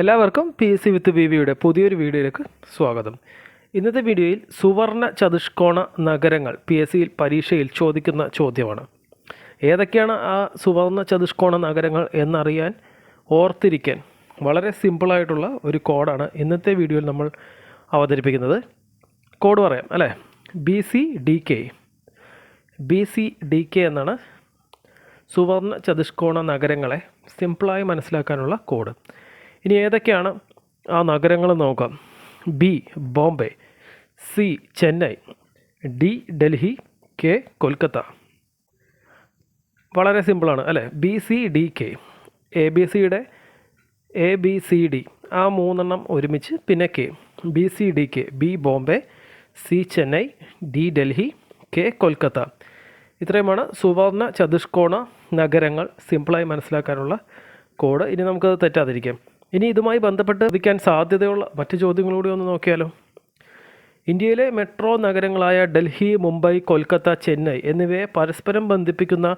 എല്ലാവർക്കും PSC വിത്ത് BBയുടെ പുതിയൊരു വീഡിയോയിലേക്ക് സ്വാഗതം. ഇന്നത്തെ വീഡിയോയിൽ സുവർണ ചതുഷ്കോണ നഗരങ്ങൾ PSCയിൽ പരീക്ഷയിൽ ചോദിക്കുന്ന ചോദ്യമാണ്. ഏതൊക്കെയാണ് ആ സുവർണ ചതുഷ്കോണ നഗരങ്ങൾ എന്നറിയാൻ ഓർത്തിരിക്കാൻ വളരെ സിമ്പിളായിട്ടുള്ള ഒരു കോഡാണ് ഇന്നത്തെ വീഡിയോയിൽ നമ്മൾ അവതരിപ്പിക്കുന്നത്. കോഡ് പറയാം അല്ലേ? BCDK എന്നാണ് സുവർണ ചതുഷ്കോണ നഗരങ്ങളെ സിമ്പിളായി മനസ്സിലാക്കാനുള്ള കോഡ്. ഇനി ഏതൊക്കെയാണ് ആ നഗരങ്ങൾ നോക്കാം. B Bombay, C Chennai, D Delhi, K Kolkata. വളരെ സിമ്പിളാണ് അല്ലേ? BCDK ABCയുടെ ABCD ആ മൂന്നെണ്ണം ഒരുമിച്ച് പിന്നെ K. BCDK B Bombay, C Chennai, D Delhi, K Kolkata. ഇത്രയുമാണ് സുവർണ ചതുഷ്കോണ നഗരങ്ങൾ സിമ്പിളായി മനസ്സിലാക്കാനുള്ള കോഡ്. ഇനി നമുക്കത് തെറ്റാതിരിക്കാം. ഇനി ഇതുമായി ബന്ധപ്പെട്ട് ചോദിക്കാൻ സാധ്യതയുള്ള മറ്റ് ചോദ്യങ്ങളൂടെ ഒന്ന് നോക്കിയാലോ. ഇന്ത്യയിലെ മെട്രോ നഗരങ്ങളായ ഡൽഹി, മുംബൈ, കൊൽക്കത്ത, ചെന്നൈ എന്നിവയെ പരസ്പരം ബന്ധിപ്പിക്കുന്ന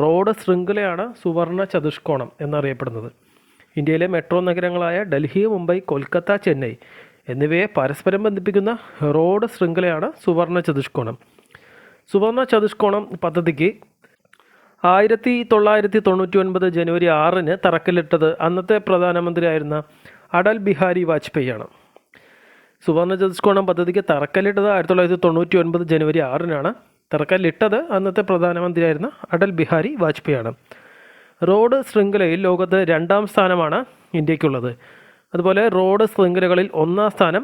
റോഡ് ശൃംഖലയാണ് സുവർണ ചതുഷ്കോണം എന്നറിയപ്പെടുന്നത്. ഇന്ത്യയിലെ മെട്രോ നഗരങ്ങളായ ഡൽഹി, മുംബൈ, കൊൽക്കത്ത, ചെന്നൈ എന്നിവയെ പരസ്പരം ബന്ധിപ്പിക്കുന്ന റോഡ് ശൃംഖലയാണ് സുവർണ ചതുഷ്കോണം. സുവർണ ചതുഷ്കോണം പദ്ധതിക്ക് 1999 ജനുവരി 6 തറക്കല്ലിട്ടത് അന്നത്തെ പ്രധാനമന്ത്രിയായിരുന്ന അടൽ ബിഹാരി വാജ്പേയിയാണ്. സുവർണ ചതുഷ്കോണം പദ്ധതിക്ക് തറക്കല്ലിട്ടത് 1999 ജനുവരി 6 തറക്കല്ലിട്ടത് അന്നത്തെ പ്രധാനമന്ത്രിയായിരുന്ന അടൽ ബിഹാരി വാജ്പേയിയാണ്. റോഡ് ശൃംഖലയിൽ ലോകത്ത് 2ാം സ്ഥാനമാണ് ഇന്ത്യക്കുള്ളത്. അതുപോലെ റോഡ് ശൃംഖലകളിൽ 1ാം സ്ഥാനം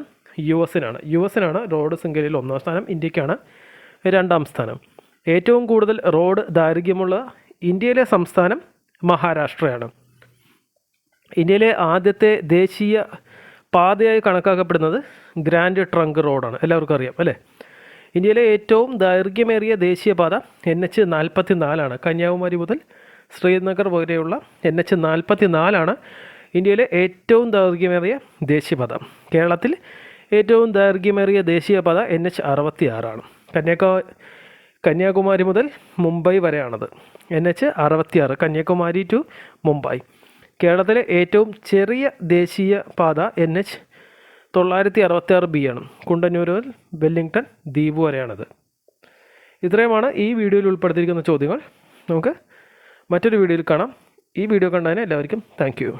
യുഎസിനാണ് റോഡ് ശൃംഖലയിൽ 1ാം സ്ഥാനം. ഇന്ത്യക്കാണ് 2ാം സ്ഥാനം. ഏറ്റവും കൂടുതൽ റോഡ് ദൈർഘ്യമുള്ള ഇന്ത്യയിലെ സംസ്ഥാനം മഹാരാഷ്ട്രയാണ്. ഇന്ത്യയിലെ ആദ്യത്തെ ദേശീയ പാതയായി കണക്കാക്കപ്പെടുന്നത് ഗ്രാൻഡ് ട്രങ്ക് റോഡാണ്. എല്ലാവർക്കും അറിയാം അല്ലേ? ഇന്ത്യയിലെ ഏറ്റവും ദൈർഘ്യമേറിയ ദേശീയപാത NH44 കന്യാകുമാരി മുതൽ ശ്രീനഗർ വരെയുള്ള NH44 ഇന്ത്യയിലെ ഏറ്റവും ദൈർഘ്യമേറിയ ദേശീയപാത. കേരളത്തിൽ ഏറ്റവും ദൈർഘ്യമേറിയ ദേശീയപാത NH66 കന്യാകുമാരി മുതൽ മുംബൈ വരെയാണത്. NH66 Kanyakumari to Mumbai. കേരളത്തിലെ ഏറ്റവും ചെറിയ ദേശീയ പാത NH966B കുണ്ടന്നൂർ മുതൽ വെല്ലിംഗ്ടൺ ദ്വീപ് വരെയാണത്. ഇത്രയുമാണ് ഈ വീഡിയോയിൽ ഉൾപ്പെടുത്തിയിരിക്കുന്ന ചോദ്യങ്ങൾ. നമുക്ക് മറ്റൊരു വീഡിയോയിൽ കാണാം. ഈ വീഡിയോ കണ്ടതിന് എല്ലാവർക്കും താങ്ക് യു.